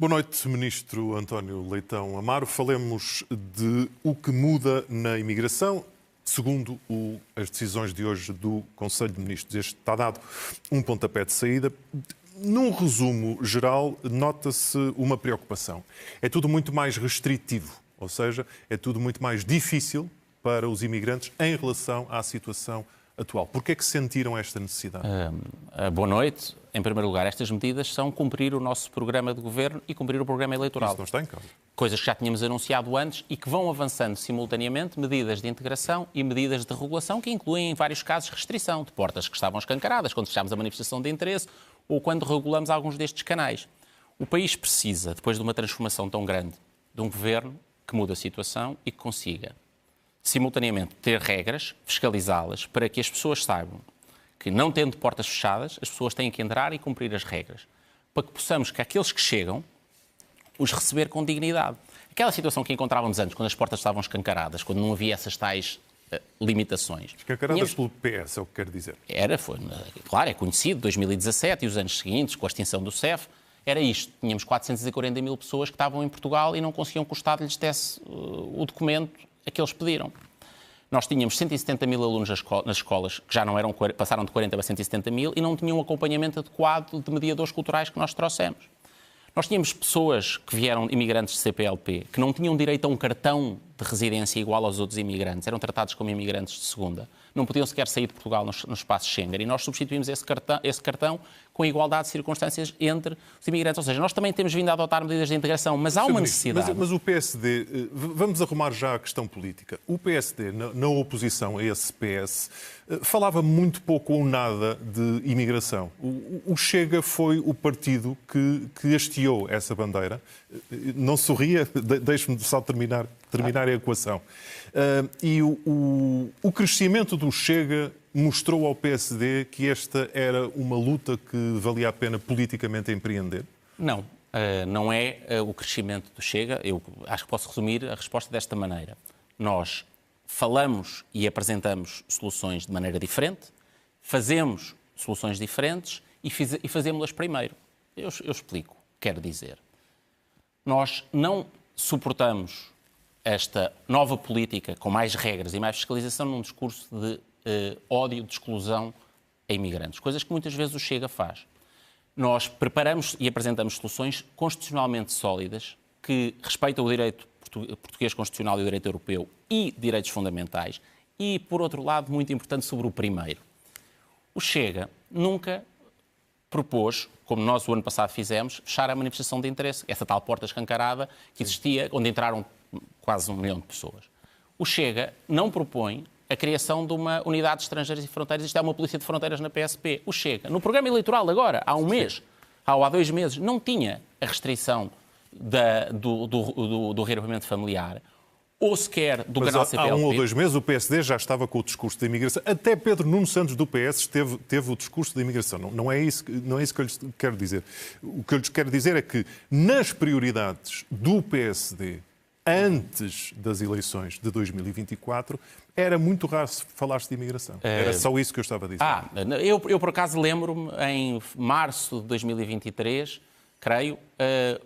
Boa noite, Ministro António Leitão Amaro. Falemos de o que muda na imigração, segundo as decisões de hoje do Conselho de Ministros. Este está dado um pontapé de saída. Num resumo geral, nota-se uma preocupação. É tudo muito mais restritivo, ou seja, é tudo muito mais difícil para os imigrantes em relação à situação atual. Porquê é que sentiram esta necessidade? Boa noite. Em primeiro lugar, estas medidas são cumprir o nosso programa de governo e cumprir o programa eleitoral. Isso não está em causa. Coisas que já tínhamos anunciado antes e que vão avançando simultaneamente, medidas de integração e medidas de regulação que incluem, em vários casos, restrição de portas que estavam escancaradas quando fechámos a manifestação de interesse ou quando regulamos alguns destes canais. O país precisa, depois de uma transformação tão grande, de um governo que mude a situação e que consiga, simultaneamente, ter regras, fiscalizá-las, para que as pessoas saibam que, não tendo portas fechadas, as pessoas têm que entrar e cumprir as regras, para que possamos, que aqueles que chegam, os receber com dignidade. Aquela situação que encontrávamos antes, quando as portas estavam escancaradas, quando não havia essas tais limitações. Escancaradas pelo PS, é o que quer dizer. Claro, é conhecido, 2017 e os anos seguintes, com a extinção do CEF, era isto. Tínhamos 440 mil pessoas que estavam em Portugal e não conseguiam que o Estado lhes desse o documento a que eles pediram. Nós tínhamos 170 mil alunos nas escolas, que já não eram, passaram de 40 para 170 mil, e não tinham um acompanhamento adequado de mediadores culturais que nós trouxemos. Nós tínhamos pessoas que vieram, imigrantes de CPLP, que não tinham direito a um cartão de residência igual aos outros imigrantes, eram tratados como imigrantes de segunda, não podiam sequer sair de Portugal no espaço Schengen, e nós substituímos esse cartão com a igualdade de circunstâncias entre os imigrantes. Ou seja, nós também temos vindo a adotar medidas de integração, mas há uma necessidade. Mas o PSD, vamos arrumar já a questão política. O PSD, na oposição a esse PS, falava muito pouco ou nada de imigração. O Chega foi o partido que hasteou essa bandeira. Não sorria, deixe-me só terminar a equação. E o crescimento do Chega mostrou ao PSD que esta era uma luta que valia a pena politicamente empreender? Não, não é o crescimento do Chega. Eu acho que posso resumir a resposta desta maneira. Nós falamos e apresentamos soluções de maneira diferente, fazemos soluções diferentes e fazemos-las primeiro. Eu explico. Quero dizer, nós não suportamos esta nova política com mais regras e mais fiscalização num discurso de ódio, de exclusão a imigrantes, coisas que muitas vezes o Chega faz. Nós preparamos e apresentamos soluções constitucionalmente sólidas que respeitam o direito português constitucional e o direito europeu e direitos fundamentais e, por outro lado, muito importante sobre o primeiro. O Chega nunca propôs, como nós o ano passado fizemos, fechar a manifestação de interesse, essa tal porta escancarada que existia, onde entraram quase 1 milhão de pessoas. O Chega não propõe a criação de uma unidade de estrangeiros e fronteiras. Isto é uma polícia de fronteiras na PSP. O Chega, no programa eleitoral agora, há um mês, há 2 meses, não tinha a restrição do reagrupamento familiar, ou sequer do canal CPLP. Há 1 ou 2 meses o PSD já estava com o discurso da imigração. Até Pedro Nuno Santos do PS teve o discurso da imigração. Não é isso que eu lhes quero dizer. O que eu lhes quero dizer é que nas prioridades do PSD antes das eleições de 2024, era muito raro se falasse de imigração. Era só isso que eu estava a dizer. Eu por acaso lembro-me, em março de 2023, creio,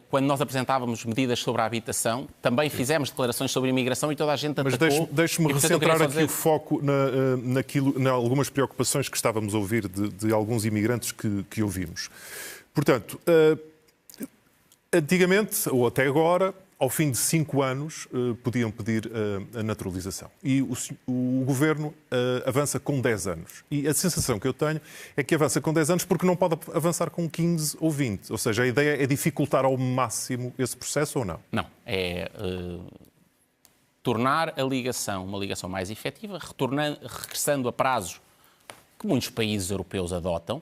quando nós apresentávamos medidas sobre a habitação, também fizemos declarações sobre a imigração e toda a gente atacou. Mas deixe-me recentrar aqui o foco em algumas preocupações que estávamos a ouvir de alguns imigrantes que ouvimos. Portanto, antigamente, ou até agora, ao fim de 5 anos, podiam pedir a naturalização. E o Governo avança com 10 anos. E a sensação que eu tenho é que avança com 10 anos porque não pode avançar com 15 ou 20. Ou seja, a ideia é dificultar ao máximo esse processo ou não? Não. É tornar a ligação uma ligação mais efetiva, regressando a prazos que muitos países europeus adotam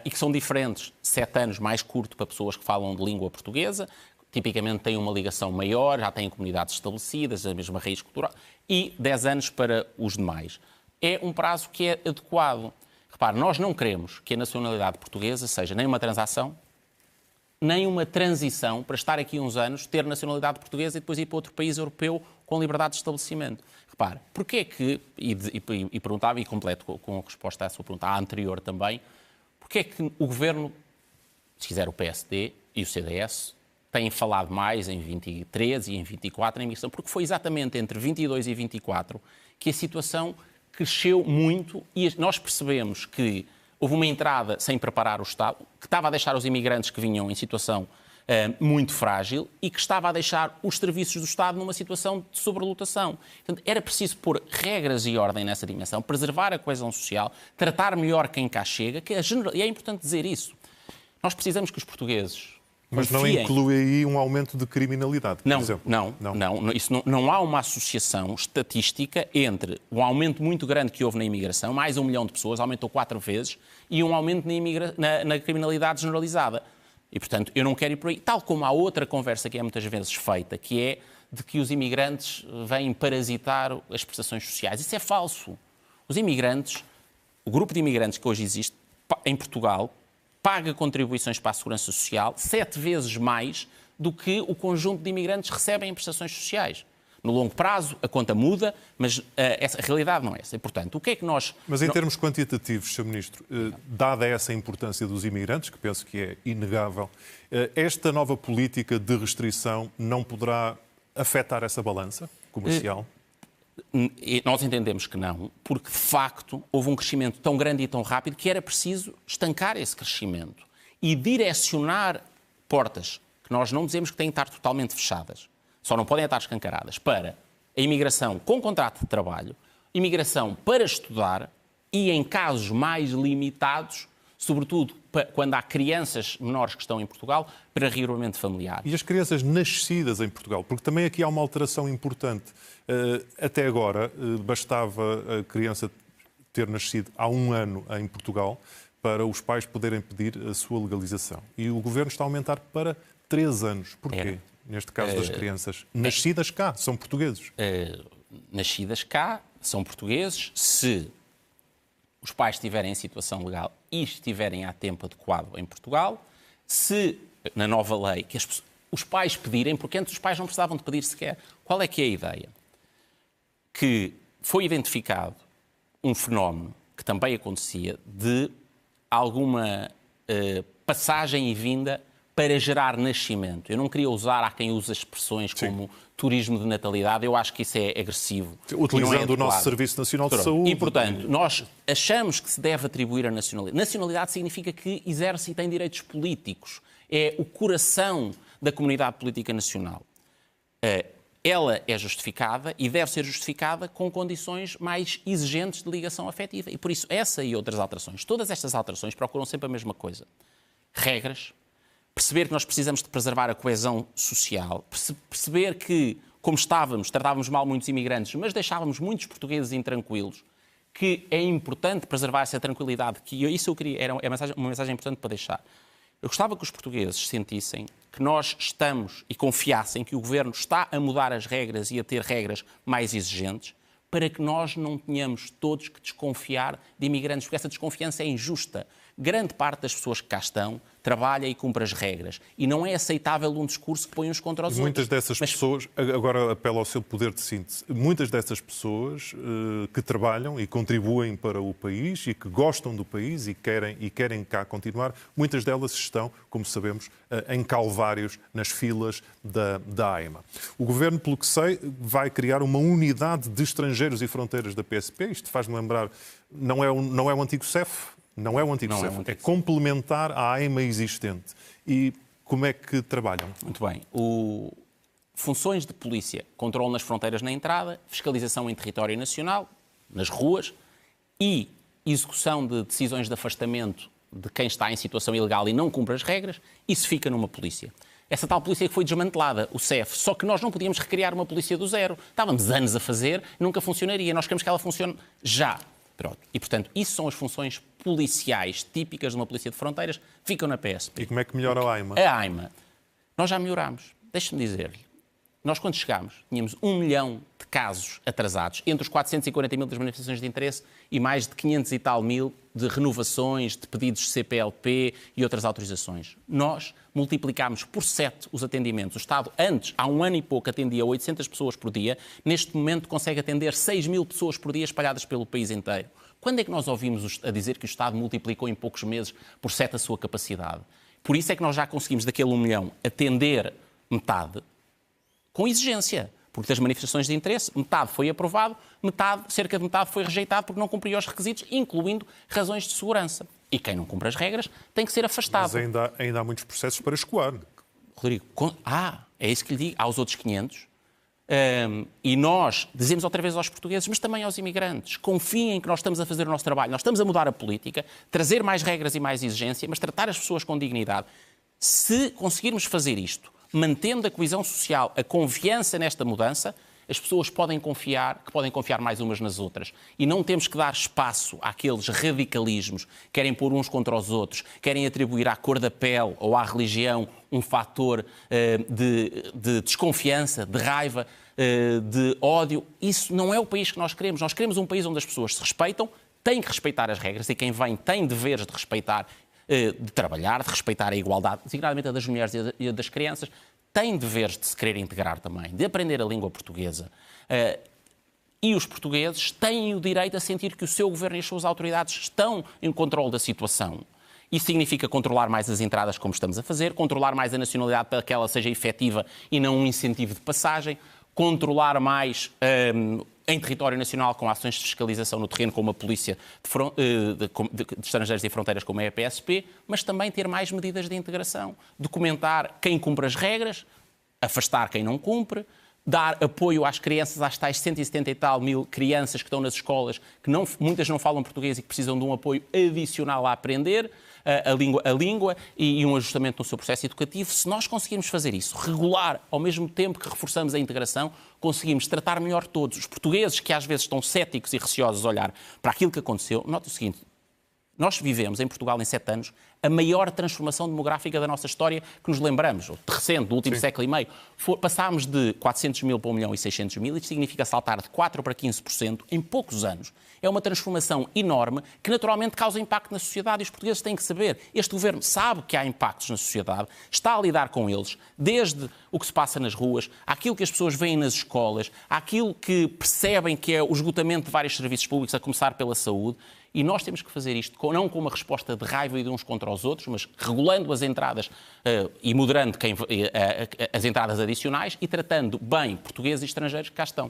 e que são diferentes. 7 anos mais curto para pessoas que falam de língua portuguesa, tipicamente têm uma ligação maior, já têm comunidades estabelecidas, a mesma raiz cultural, e 10 anos para os demais. É um prazo que é adequado. Repare, nós não queremos que a nacionalidade portuguesa seja nem uma transação, nem uma transição para estar aqui uns anos, ter nacionalidade portuguesa e depois ir para outro país europeu com liberdade de estabelecimento. Repare, porquê é que, e perguntava, e completo com a resposta à sua pergunta, à anterior também, porquê é que o Governo, se quiser o PSD e o CDS, têm falado mais em 23 e em 24 na imigração, porque foi exatamente entre 22 e 24 que a situação cresceu muito e nós percebemos que houve uma entrada sem preparar o Estado, que estava a deixar os imigrantes que vinham em situação muito frágil e que estava a deixar os serviços do Estado numa situação de sobrelotação. Portanto, era preciso pôr regras e ordem nessa dimensão, preservar a coesão social, tratar melhor quem cá chega, e é importante dizer isso. Nós precisamos que os portugueses Mas não confiem. inclui aí um aumento de criminalidade, por exemplo? Não há uma associação estatística entre um aumento muito grande que houve na imigração, mais 1 milhão de pessoas, aumentou 4 vezes, e um aumento na criminalidade generalizada. E, portanto, eu não quero ir por aí. Tal como há outra conversa que é muitas vezes feita, que é de que os imigrantes vêm parasitar as prestações sociais. Isso é falso. Os imigrantes, o grupo de imigrantes que hoje existe em Portugal, paga contribuições para a Segurança Social 7 vezes mais do que o conjunto de imigrantes recebem em prestações sociais. No longo prazo, a conta muda, mas a realidade não é essa. E, portanto, o que é que nós... Mas em termos quantitativos, Sr. Ministro, dada essa importância dos imigrantes, que penso que é inegável, esta nova política de restrição não poderá afetar essa balança comercial? Nós entendemos que não, porque, de facto, houve um crescimento tão grande e tão rápido que era preciso estancar esse crescimento e direcionar portas, que nós não dizemos que têm que estar totalmente fechadas, só não podem estar escancaradas, para a imigração com contrato de trabalho, imigração para estudar e, em casos mais limitados, sobretudo quando há crianças menores que estão em Portugal, para rearrumamento familiar. E as crianças nascidas em Portugal? Porque também aqui há uma alteração importante. Até agora, bastava a criança ter nascido há 1 ano em Portugal para os pais poderem pedir a sua legalização. E o Governo está a aumentar para 3 anos. Porquê? Neste caso das crianças nascidas cá, são portugueses. Nascidas cá, são portugueses, se os pais estiverem em situação legal e estiverem a tempo adequado em Portugal, se, na nova lei, que os pais pedirem, porque antes os pais não precisavam de pedir sequer. Qual é que é a ideia? Que foi identificado um fenómeno que também acontecia de alguma passagem e vinda para gerar nascimento. Eu não queria usar, há quem use expressões como turismo de natalidade, eu acho que isso é agressivo. Utilizando o nosso Serviço Nacional de Saúde. E, portanto, nós achamos que se deve atribuir a nacionalidade. Nacionalidade significa que exerce e tem direitos políticos. É o coração da comunidade política nacional. Ela é justificada e deve ser justificada com condições mais exigentes de ligação afetiva. E, por isso, essa e outras alterações, todas estas alterações procuram sempre a mesma coisa. Regras, perceber que nós precisamos de preservar a coesão social, perceber que, como tratávamos mal muitos imigrantes, mas deixávamos muitos portugueses intranquilos, que é importante preservar essa tranquilidade, que isso eu queria, era uma mensagem importante para deixar. Eu gostava que os portugueses sentissem que nós estamos e confiassem que o Governo está a mudar as regras e a ter regras mais exigentes, para que nós não tenhamos todos que desconfiar de imigrantes, porque essa desconfiança é injusta. Grande parte das pessoas que cá estão trabalha e cumpre as regras. E não é aceitável um discurso que põe uns contra os outros. Muitas dessas pessoas, agora apelo ao seu poder de síntese, muitas dessas pessoas que trabalham e contribuem para o país e que gostam do país e querem cá continuar, muitas delas estão, como sabemos, em calvários nas filas da AIMA. O Governo, pelo que sei, vai criar uma unidade de estrangeiros e fronteiras da PSP. Isto faz-me lembrar, não é o antigo CEF, não é o antigo CEF, é complementar à AIMA existente. E como é que trabalham? Muito bem. Funções de polícia, controle nas fronteiras na entrada, fiscalização em território nacional, nas ruas, e execução de decisões de afastamento de quem está em situação ilegal e não cumpre as regras, isso fica numa polícia. Essa tal polícia que foi desmantelada, o CEF, só que nós não podíamos recriar uma polícia do zero. Estávamos anos a fazer, nunca funcionaria. Nós queremos que ela funcione já. Pronto. E, portanto, isso são as funções policiais típicas de uma polícia de fronteiras, ficam na PSP. E como é que melhora a AIMA? A AIMA, nós já melhorámos. Deixe-me dizer-lhe, nós quando chegámos tínhamos 1 milhão de casos atrasados, entre os 440 mil das manifestações de interesse e mais de 500 e tal mil de renovações, de pedidos de CPLP e outras autorizações. Nós multiplicámos por 7 os atendimentos. O Estado, antes, há 1 ano e pouco, atendia 800 pessoas por dia. Neste momento consegue atender 6 mil pessoas por dia espalhadas pelo país inteiro. Quando é que nós ouvimos a dizer que o Estado multiplicou em poucos meses por 7 a sua capacidade? Por isso é que nós já conseguimos, daquele 1 milhão, atender metade, com exigência. Porque das manifestações de interesse, metade foi aprovado, cerca de metade foi rejeitado porque não cumpria os requisitos, incluindo razões de segurança. E quem não cumpre as regras tem que ser afastado. Mas ainda há muitos processos para escoar. Rodrigo, é isso que lhe digo, aos outros 500. E nós dizemos outra vez aos portugueses, mas também aos imigrantes, confiem que nós estamos a fazer o nosso trabalho, nós estamos a mudar a política, trazer mais regras e mais exigência, mas tratar as pessoas com dignidade. Se conseguirmos fazer isto, mantendo a coesão social, a confiança nesta mudança, as pessoas podem confiar mais umas nas outras. E não temos que dar espaço àqueles radicalismos que querem pôr uns contra os outros, querem atribuir à cor da pele ou à religião um fator de desconfiança, de raiva, de ódio. Isso não é o país que nós queremos. Nós queremos um país onde as pessoas se respeitam, têm que respeitar as regras e quem vem tem deveres de respeitar, de trabalhar, de respeitar a igualdade, designadamente a das mulheres e a das crianças, tem deveres de se querer integrar também, de aprender a língua portuguesa. E os portugueses têm o direito a sentir que o seu governo e as suas autoridades estão em controle da situação. Isso significa controlar mais as entradas, como estamos a fazer, controlar mais a nacionalidade para que ela seja efetiva e não um incentivo de passagem, controlar mais em território nacional com ações de fiscalização no terreno, como a Polícia de Estrangeiros e Fronteiras, como é a PSP, mas também ter mais medidas de integração, documentar quem cumpre as regras, afastar quem não cumpre, dar apoio às crianças, às tais 170 e tal mil crianças que estão nas escolas, que muitas não falam português e que precisam de um apoio adicional a aprender a língua e um ajustamento no seu processo educativo. Se nós conseguirmos fazer isso, regular, ao mesmo tempo que reforçamos a integração, conseguimos tratar melhor todos. Os portugueses, que às vezes estão céticos e receosos a olhar para aquilo que aconteceu, note o seguinte: nós vivemos em Portugal, em 7 anos, a maior transformação demográfica da nossa história que nos lembramos, recente, do último século e meio. Passámos de 400 mil para 1 milhão e 600 mil, isto significa saltar de 4% para 15% em poucos anos. É uma transformação enorme que naturalmente causa impacto na sociedade e os portugueses têm que saber. Este governo sabe que há impactos na sociedade, está a lidar com eles, desde o que se passa nas ruas, àquilo que as pessoas veem nas escolas, àquilo que percebem que é o esgotamento de vários serviços públicos, a começar pela saúde. E nós temos que fazer isto não com uma resposta de raiva e de uns contra os outros, mas regulando as entradas e moderando as entradas adicionais e tratando bem portugueses e estrangeiros que cá estão.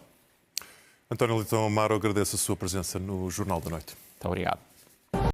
António Leitão Amaro, agradeço a sua presença no Jornal da Noite. Muito obrigado.